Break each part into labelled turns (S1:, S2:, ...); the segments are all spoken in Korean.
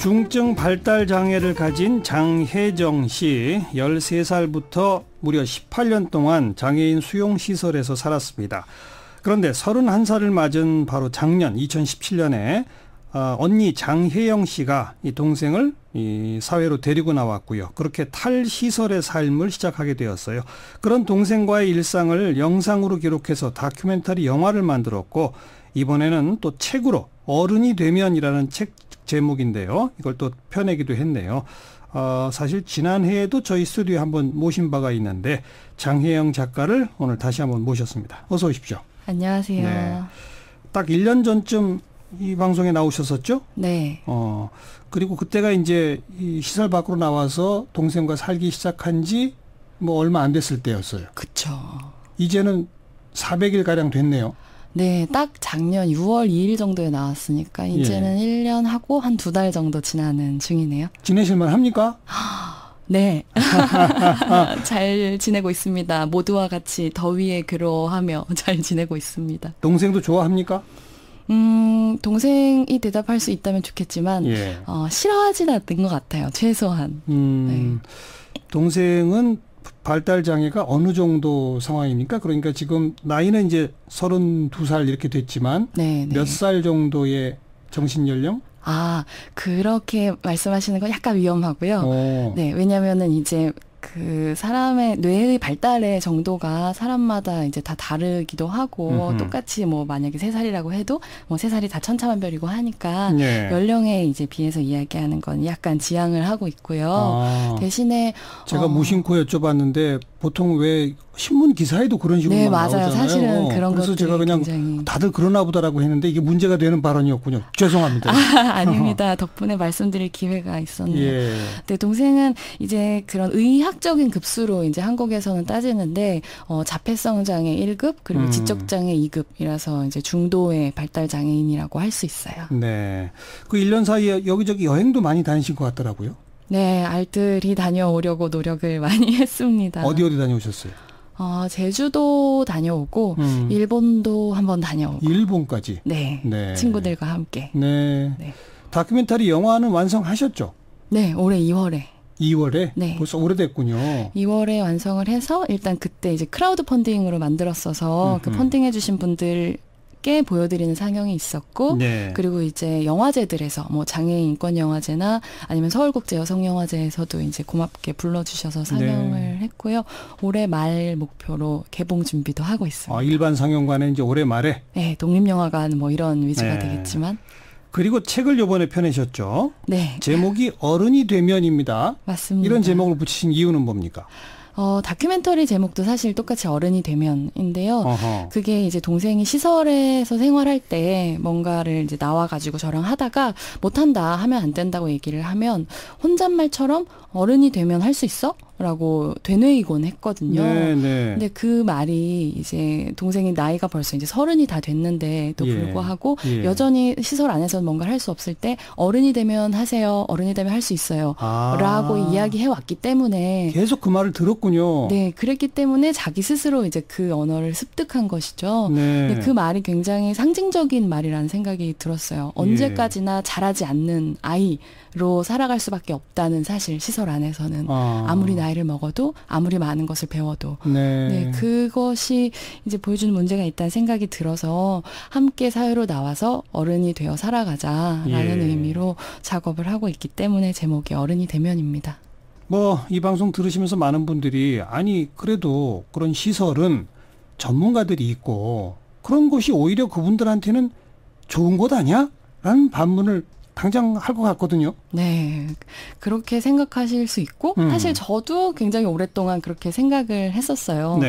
S1: 중증 발달 장애를 가진 장혜정 씨, 13살부터 무려 18년 동안 장애인 수용시설에서 살았습니다. 그런데 31살을 맞은 바로 작년 2017년에 언니 장혜영 씨가 이 동생을 이 사회로 데리고 나왔고요. 그렇게 탈시설의 삶을 시작하게 되었어요. 그런 동생과의 일상을 영상으로 기록해서 다큐멘터리 영화를 만들었고, 이번에는 또 책으로 어른이 되면이라는 책 제목인데요. 이걸 또 펴내기도 했네요. 사실 지난해에도 저희 스튜디오에 한번 모신 바가 있는데 장혜영 작가를 오늘 다시 한번 모셨습니다. 어서 오십시오.
S2: 안녕하세요.
S1: 네. 딱 1년 전쯤 이 방송에 나오셨었죠?
S2: 네.
S1: 그리고 그때가 이제 이 시설 밖으로 나와서 동생과 살기 시작한 지 뭐 얼마 안 됐을 때였어요.
S2: 그쵸.
S1: 이제는 400일 가량 됐네요.
S2: 네, 딱 작년 6월 2일 정도에 나왔으니까 이제는 1년 하고 한 2달 정도 지나는 중이네요.
S1: 지내실만 합니까?
S2: 네. 잘 지내고 있습니다. 모두와 같이 더위에 괴로워하며 잘 지내고 있습니다.
S1: 동생도 좋아합니까?
S2: 동생이 대답할 수 있다면 좋겠지만 싫어하진 않는 것 같아요. 최소한. 네.
S1: 동생은 발달 장애가 어느 정도 상황입니까? 그러니까 지금 나이는 이제 32살 이렇게 됐지만 몇 살 정도의 정신 연령?
S2: 그렇게 말씀하시는 건 약간 위험하고요. 네, 왜냐면은 이제 그 사람의 뇌의 발달의 정도가 사람마다 이제 다 다르기도 하고 똑같이 뭐 만약에 3살이라고 해도 뭐 3살이 다 천차만별이고 하니까 연령에 이제 비해서 이야기하는 건 약간 지양을 하고 있고요. 대신에
S1: 제가 무심코 여쭤봤는데 보통 왜 신문 기사에도 그런 식으로 나오잖아요.
S2: 사실은 그런
S1: 그래서 제가 그냥
S2: 굉장히
S1: 다들 그러나 보다라고 했는데 이게 문제가 되는 발언이었군요. 죄송합니다.
S2: 아닙니다. 덕분에 말씀드릴 기회가 있었네요. 네, 동생은 이제 그런 의학적인 급수로 이제 한국에서는 따지는데 자폐성 장애 1급 그리고 지적 장애 2급이라서 이제 중도의 발달 장애인이라고 할 수 있어요.
S1: 네. 그 1년 사이에 여기저기 여행도 많이 다니신 것 같더라고요.
S2: 네, 알뜰히 다녀오려고 노력을 많이 했습니다.
S1: 어디 다녀오셨어요?
S2: 제주도 다녀오고 일본도 한번 다녀오고.
S1: 일본까지?
S2: 네. 친구들과 함께.
S1: 네. 다큐멘터리 영화는 완성하셨죠?
S2: 네, 올해 2월에.
S1: 2월에?
S2: 네.
S1: 벌써 오래됐군요.
S2: 2월에 완성을 해서 일단 그때 이제 크라우드 펀딩으로 만들었어서 그 펀딩해 주신 분들 보여드리는 상영이 있었고 그리고 이제 영화제들에서 뭐 장애인 인권 영화제나 아니면 서울국제 여성영화제에서도 이제 고맙게 불러주셔서 상영을 했고요. 올해 말 목표로 개봉 준비도 하고 있습니다.
S1: 일반 상영관은 이제 올해 말에?
S2: 네, 독립영화관 뭐 이런 위주가 되겠지만.
S1: 그리고 책을 이번에 펴내셨죠?
S2: 네.
S1: 제목이 어른이 되면입니다.
S2: 맞습니다.
S1: 이런 제목을 붙이신 이유는 뭡니까?
S2: 다큐멘터리 제목도 사실 똑같이 어른이 되면인데요. 그게 이제 동생이 시설에서 생활할 때 뭔가를 이제 나와가지고 저랑 하다가 못한다 하면 안 된다고 얘기를 하면 혼잣말처럼 어른이 되면 할 수 있어? 라고 되뇌이곤 했거든요. 근데 그 말이 이제 동생이 나이가 벌써 이제 30이 다 됐는데도 불구하고 여전히 시설 안에서는 뭔가를 할 수 없을 때 어른이 되면 하세요. 어른이 되면 할 수 있어요. 라고 이야기해 왔기 때문에
S1: 계속 그 말을 들었군요.
S2: 네, 그랬기 때문에 자기 스스로 이제 그 언어를 습득한 것이죠. 근데 그 말이 굉장히 상징적인 말이라는 생각이 들었어요. 언제까지나 자라지 않는 아이로 살아갈 수밖에 없다는 사실 시설 안에서는 아무리 나이를 먹어도 아무리 많은 것을 배워도 그것이 이제 보여주는 문제가 있다는 생각이 들어서 함께 사회로 나와서 어른이 되어 살아가자라는 의미로 작업을 하고 있기 때문에 제목이 어른이 되면입니다.
S1: 이 방송 들으시면서 많은 분들이 아니 그래도 그런 시설은 전문가들이 있고 그런 곳이 오히려 그분들한테는 좋은 곳 아니야? 라는 반문을 당장 할 것 같거든요.
S2: 네. 그렇게 생각하실 수 있고 사실 저도 굉장히 오랫동안 그렇게 생각을 했었어요.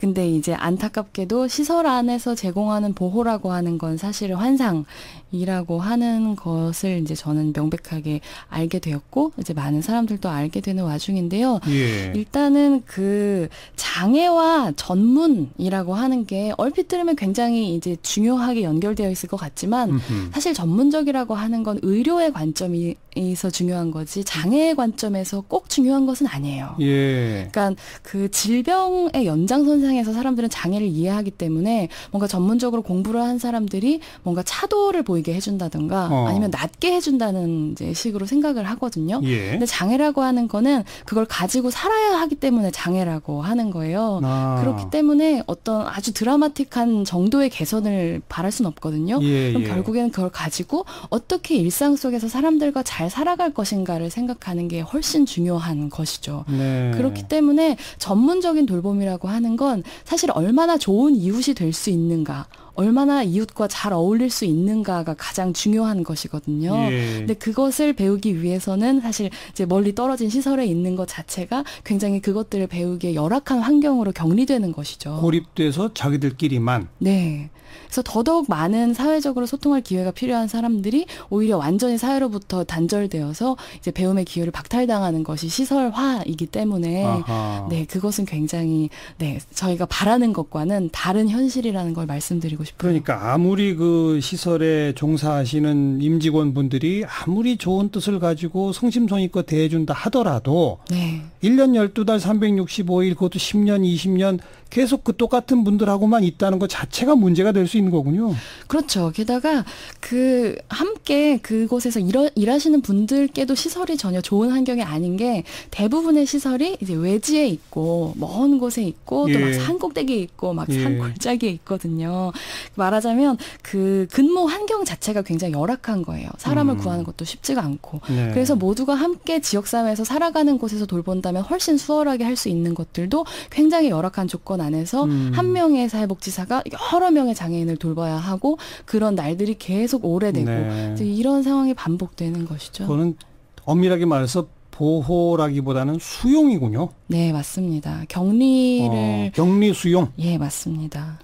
S2: 근데 이제 안타깝게도 시설 안에서 제공하는 보호라고 하는 건 사실은 환상이라고 하는 것을 이제 저는 명백하게 알게 되었고 이제 많은 사람들도 알게 되는 와중인데요. 일단은 그 장애와 전문이라고 하는 게 얼핏 들으면 굉장히 이제 중요하게 연결되어 있을 것 같지만 사실 전문적이라고 하는 건 의료의 관점에서 중요한 거지 장애의 관점에서 꼭 중요한 것은 아니에요.
S1: 예.
S2: 그러니까 그 질병의 연장선상에서 사람들은 장애를 이해하기 때문에 뭔가 전문적으로 공부를 한 사람들이 뭔가 차도를 보이게 해준다든가 아니면 낫게 해준다는 이제 식으로 생각을 하거든요.
S1: 예.
S2: 근데 장애라고 하는 거는 그걸 가지고 살아야 하기 때문에 장애라고 하는 거예요. 그렇기 때문에 어떤 아주 드라마틱한 정도의 개선을 바랄 수는 없거든요.
S1: 예,
S2: 그럼
S1: 예.
S2: 결국에는 그걸 가지고 어떻게 일상 속에서 사람들과 잘 살아갈 것인가를 생각하는 게 훨씬 중요한 것이죠.
S1: 네.
S2: 그렇기 때문에 전문적인 돌봄이라고 하는 건 사실 얼마나 좋은 이웃이 될 수 있는가, 얼마나 이웃과 잘 어울릴 수 있는가가 가장 중요한 것이거든요.
S1: 예.
S2: 근데 그것을 배우기 위해서는 사실 이제 멀리 떨어진 시설에 있는 것 자체가 굉장히 그것들을 배우기에 열악한 환경으로 격리되는 것이죠.
S1: 고립돼서 자기들끼리만.
S2: 네. 그래서 더더욱 많은 사회적으로 소통할 기회가 필요한 사람들이 오히려 완전히 사회로부터 단절되어서 이제 배움의 기회를 박탈당하는 것이 시설화이기 때문에
S1: 아하.
S2: 네, 그것은 굉장히 네, 저희가 바라는 것과는 다른 현실이라는 걸 말씀드리고 싶어요.
S1: 그러니까 아무리 그 시설에 종사하시는 임직원분들이 아무리 좋은 뜻을 가지고 성심성의껏 대해준다 하더라도
S2: 네.
S1: 1년 12달 365일 그것도 10년, 20년 계속 그 똑같은 분들하고만 있다는 것 자체가 문제가 될 수 있는 거군요.
S2: 그렇죠. 게다가 그 함께 그곳에서 일하시는 분들께도 시설이 전혀 좋은 환경이 아닌 게 대부분의 시설이 이제 외지에 있고 먼 곳에 있고 또 막
S1: 예.
S2: 산 꼭대기에 있고 막
S1: 예.
S2: 산 골짜기에 있거든요. 말하자면 그 근무 환경 자체가 굉장히 열악한 거예요. 사람을 구하는 것도 쉽지가 않고.
S1: 네.
S2: 그래서 모두가 함께 지역사회에서 살아가는 곳에서 돌본다면 훨씬 수월하게 할 수 있는 것들도 굉장히 열악한 조건 안에서 한 명의 사회복지사가 여러 명의 장애인을 돌봐야 하고 그런 날들이 계속 오래되고
S1: 네.
S2: 이런 상황이 반복되는 것이죠.
S1: 그거는 엄밀하게 말해서 보호라기보다는 수용이군요.
S2: 네, 맞습니다. 격리를
S1: 격리 수용.
S2: 예, 맞습니다.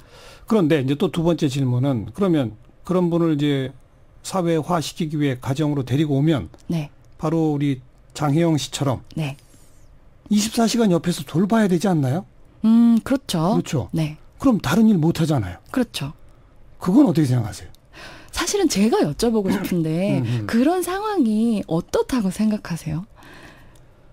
S1: 그런데 이제 또 두 번째 질문은 그러면 그런 분을 이제 사회화시키기 위해 가정으로 데리고 오면
S2: 네.
S1: 바로 우리 장혜영 씨처럼
S2: 네.
S1: 24시간 옆에서 돌봐야 되지 않나요?
S2: 그렇죠.
S1: 그렇죠.
S2: 네.
S1: 그럼 다른 일 못 하잖아요.
S2: 그렇죠.
S1: 그건 어떻게 생각하세요?
S2: 사실은 제가 여쭤보고 싶은데 그런 상황이 어떻다고 생각하세요?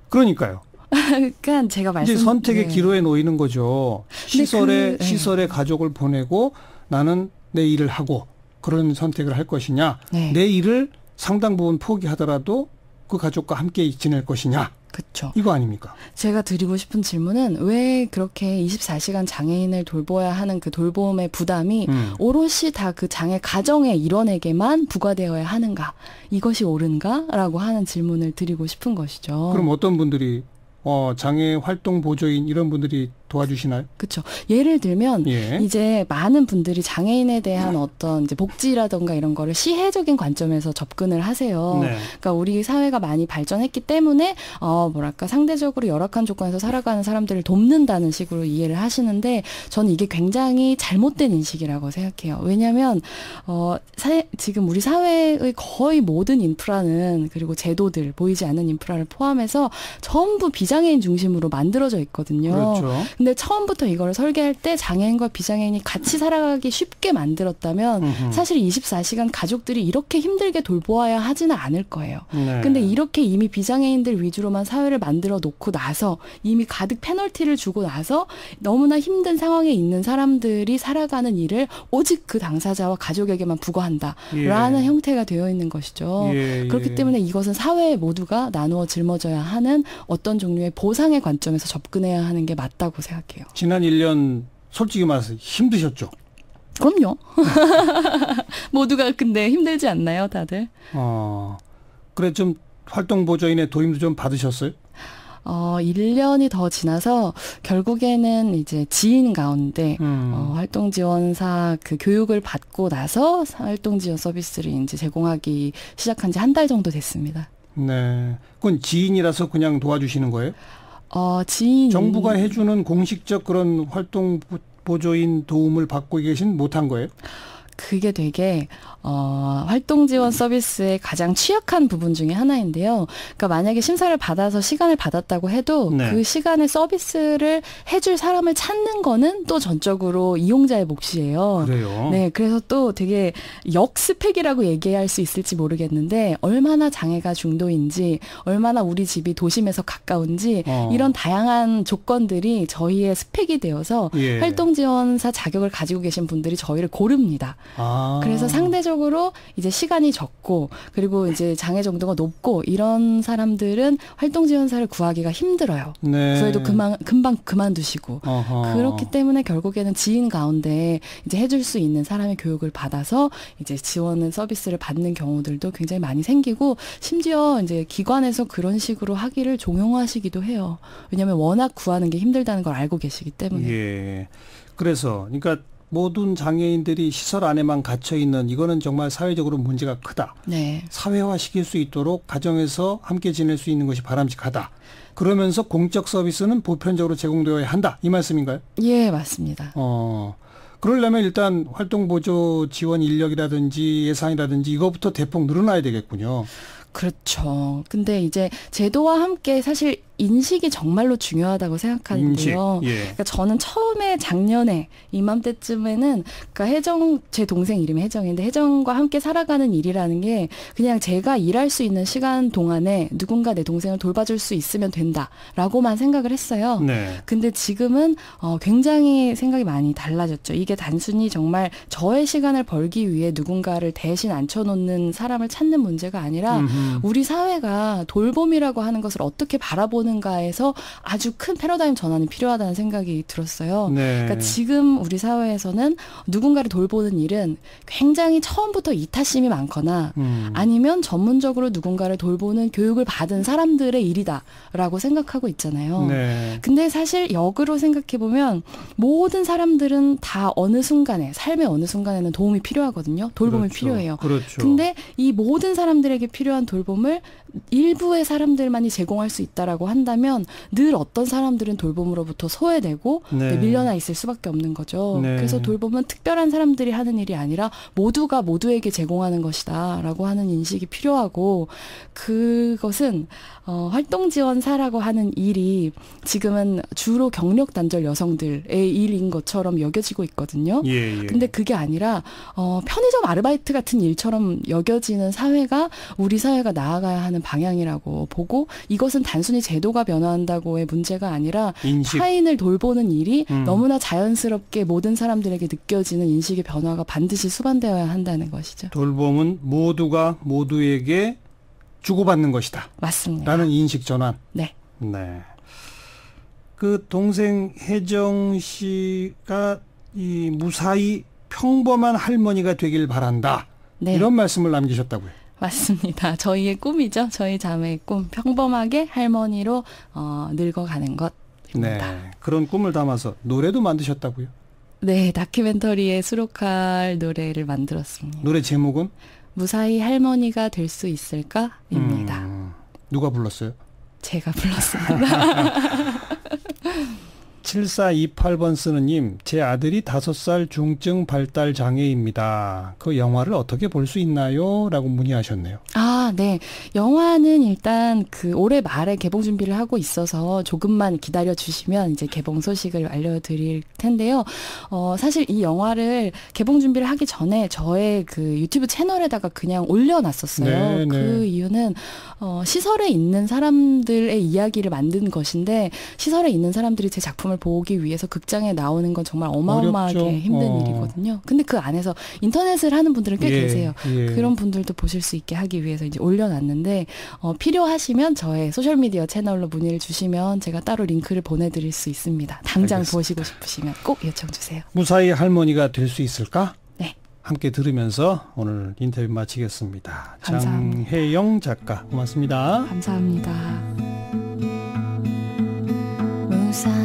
S1: 그러니까요.
S2: 그러니까 제가
S1: 이제 선택의
S2: 네.
S1: 기로에 놓이는 거죠. 시설에 가족을 보내고 나는 내 일을 하고 그런 선택을 할 것이냐.
S2: 네.
S1: 내 일을 상당 부분 포기하더라도 그 가족과 함께 지낼 것이냐.
S2: 그렇죠.
S1: 이거 아닙니까?
S2: 제가 드리고 싶은 질문은 왜 그렇게 24시간 장애인을 돌봐야 하는 그 돌봄의 부담이 오롯이 다 그 장애 가정의 일원에게만 부과되어야 하는가? 이것이 옳은가?라고 하는 질문을 드리고 싶은 것이죠.
S1: 그럼 어떤 분들이 장애 활동 보조인 이런 분들이 도와주시나요?
S2: 그렇죠. 예를 들면
S1: 예.
S2: 이제 많은 분들이 장애인에 대한 어떤 이제 복지라든가 이런 거를 시혜적인 관점에서 접근을 하세요.
S1: 네.
S2: 그러니까 우리 사회가 많이 발전했기 때문에 뭐랄까 상대적으로 열악한 조건에서 살아가는 사람들을 돕는다는 식으로 이해를 하시는데 저는 이게 굉장히 잘못된 인식이라고 생각해요. 왜냐하면 지금 우리 사회의 거의 모든 인프라는 그리고 제도들 보이지 않는 인프라를 포함해서 전부 비장애인 중심으로 만들어져 있거든요.
S1: 그렇죠.
S2: 근데 처음부터 이걸 설계할 때 장애인과 비장애인이 같이 살아가기 쉽게 만들었다면 사실 24시간 가족들이 이렇게 힘들게 돌보아야 하지는 않을 거예요.
S1: 네.
S2: 근데 이렇게 이미 비장애인들 위주로만 사회를 만들어 놓고 나서 이미 가득 페널티를 주고 나서 너무나 힘든 상황에 있는 사람들이 살아가는 일을 오직 그 당사자와 가족에게만 부과한다라는 형태가 되어 있는 것이죠. 그렇기 때문에 이것은 사회 모두가 나누어 짊어져야 하는 어떤 종류의 보상의 관점에서 접근해야 하는 게 맞다고 생각해요.
S1: 지난 1년 솔직히 말해서 힘드셨죠?
S2: 그럼요. 모두가 근데 힘들지 않나요, 다들?
S1: 그래 좀 활동 보조인의 도움도 좀 받으셨어요?
S2: 1년이 더 지나서 결국에는 이제 지인 가운데 활동 지원사 그 교육을 받고 나서 활동 지원 서비스를 이제 제공하기 시작한 지 한 달 정도 됐습니다.
S1: 네. 그건 지인이라서 그냥 도와주시는 거예요? 정부가 해주는 공식적 그런 활동 보조인 도움을 받고 계신 못한 거예요?
S2: 그게 되게 활동 지원 서비스의 가장 취약한 부분 중에 하나인데요. 그러니까 만약에 심사를 받아서 시간을 받았다고 해도
S1: 네.
S2: 그 시간에 서비스를 해줄 사람을 찾는 거는 또 전적으로 이용자의 몫이에요.
S1: 그래요?
S2: 네, 그래서 또 되게 역스펙이라고 얘기할 수 있을지 모르겠는데 얼마나 장애가 중도인지, 얼마나 우리 집이 도심에서 가까운지 이런 다양한 조건들이 저희의 스펙이 되어서
S1: 예.
S2: 활동 지원사 자격을 가지고 계신 분들이 저희를 고릅니다. 그래서 상대적으로 이제 시간이 적고 그리고 이제 장애 정도가 높고 이런 사람들은 활동 지원사를 구하기가 힘들어요.
S1: 네.
S2: 구해도 금방 그만두시고 그렇기 때문에 결국에는 지인 가운데 이제 해줄 수 있는 사람의 교육을 받아서 이제 지원 서비스를 받는 경우들도 굉장히 많이 생기고 심지어 이제 기관에서 그런 식으로 하기를 종용하시기도 해요. 왜냐하면 워낙 구하는 게 힘들다는 걸 알고 계시기 때문에.
S1: 예. 그래서 그러니까 모든 장애인들이 시설 안에만 갇혀 있는 이거는 정말 사회적으로 문제가 크다.
S2: 네.
S1: 사회화시킬 수 있도록 가정에서 함께 지낼 수 있는 것이 바람직하다. 그러면서 공적 서비스는 보편적으로 제공되어야 한다. 이 말씀인가요?
S2: 예, 맞습니다.
S1: 그러려면 일단 활동보조 지원 인력이라든지 예산이라든지 이거부터 대폭 늘어나야 되겠군요.
S2: 그렇죠. 근데 이제 제도와 함께 사실 인식이 정말로 중요하다고 생각하는데요.
S1: 예.
S2: 그러니까 저는 처음에 작년에 이맘때쯤에는 그러니까 제 동생 이름이 혜정인데 혜정과 함께 살아가는 일이라는 게 그냥 제가 일할 수 있는 시간 동안에 누군가 내 동생을 돌봐줄 수 있으면 된다라고만 생각을 했어요.
S1: 네.
S2: 근데 지금은 굉장히 생각이 많이 달라졌죠. 이게 단순히 정말 저의 시간을 벌기 위해 누군가를 대신 앉혀놓는 사람을 찾는 문제가 아니라 우리 사회가 돌봄이라고 하는 것을 어떻게 바라보는가에서 아주 큰 패러다임 전환이 필요하다는 생각이 들었어요.
S1: 네.
S2: 그러니까 지금 우리 사회에서는 누군가를 돌보는 일은 굉장히 처음부터 이타심이 많거나 아니면 전문적으로 누군가를 돌보는 교육을 받은 사람들의 일이다라고 생각하고 있잖아요.
S1: 네.
S2: 근데 사실 역으로 생각해보면 모든 사람들은 다 어느 순간에 삶의 어느 순간에는 도움이 필요하거든요. 돌봄이
S1: 그렇죠.
S2: 필요해요.
S1: 그렇죠.
S2: 근데 이 모든 사람들에게 필요한 돌봄을 일부의 사람들만이 제공할 수 있다라고 한다면 늘 어떤 사람들은 돌봄으로부터 소외되고
S1: 네.
S2: 밀려나 있을 수밖에 없는 거죠.
S1: 네.
S2: 그래서 돌봄은 특별한 사람들이 하는 일이 아니라 모두가 모두에게 제공하는 것이다라고 하는 인식이 필요하고 그것은 활동지원사라고 하는 일이 지금은 주로 경력 단절 여성들의 일인 것처럼 여겨지고 있거든요.
S1: 예.
S2: 근데 그게 아니라 편의점 아르바이트 같은 일처럼 여겨지는 사회가 우리 사회가 나아가야 하는 방향이라고 보고 이것은 단순히 제도가 변화한다고의 문제가 아니라
S1: 인식.
S2: 타인을 돌보는 일이 너무나 자연스럽게 모든 사람들에게 느껴지는 인식의 변화가 반드시 수반되어야 한다는 것이죠.
S1: 돌봄은 모두가 모두에게 주고받는 것이다.
S2: 맞습니다.
S1: 라는 인식 전환.
S2: 네.
S1: 네. 그 동생 혜정 씨가 이 무사히 평범한 할머니가 되길 바란다.
S2: 네.
S1: 이런 말씀을 남기셨다고요.
S2: 맞습니다. 저희의 꿈이죠. 저희 자매의 꿈. 평범하게 할머니로 늙어가는 것입니다.
S1: 네. 그런 꿈을 담아서 노래도 만드셨다고요.
S2: 네. 다큐멘터리에 수록할 노래를 만들었습니다.
S1: 노래 제목은?
S2: 무사히 할머니가 될 수 있을까?입니다.
S1: 누가 불렀어요?
S2: 제가 불렀습니다.
S1: 7428번 쓰는 님, 제 아들이 5살 중증 발달 장애입니다. 그 영화를 어떻게 볼 수 있나요? 라고 문의하셨네요.
S2: 아, 네. 영화는 일단 올해 말에 개봉 준비를 하고 있어서 조금만 기다려 주시면 이제 개봉 소식을 알려드릴 텐데요. 사실 이 영화를 개봉 준비를 하기 전에 저의 유튜브 채널에다가 그냥 올려놨었어요. 그 이유는 시설에 있는 사람들의 이야기를 만든 것인데 시설에 있는 사람들이 제 작품을 보기 위해서 극장에 나오는 건 정말 어마어마하게
S1: 어렵죠.
S2: 힘든 일이거든요. 근데 그 안에서 인터넷을 하는 분들은 꽤 계세요. 그런 분들도 보실 수 있게 하기 위해서 이제 올려놨는데 필요하시면 저의 소셜미디어 채널로 문의를 주시면 제가 따로 링크를 보내드릴 수 있습니다. 당장
S1: 알겠습니다.
S2: 보시고 싶으시면 꼭 요청 주세요.
S1: 무사히 할머니가 될 수 있을까?
S2: 네.
S1: 함께 들으면서 오늘 인터뷰 마치겠습니다.
S2: 감사합니다.
S1: 장혜영 작가 고맙습니다.
S2: 감사합니다. 무사히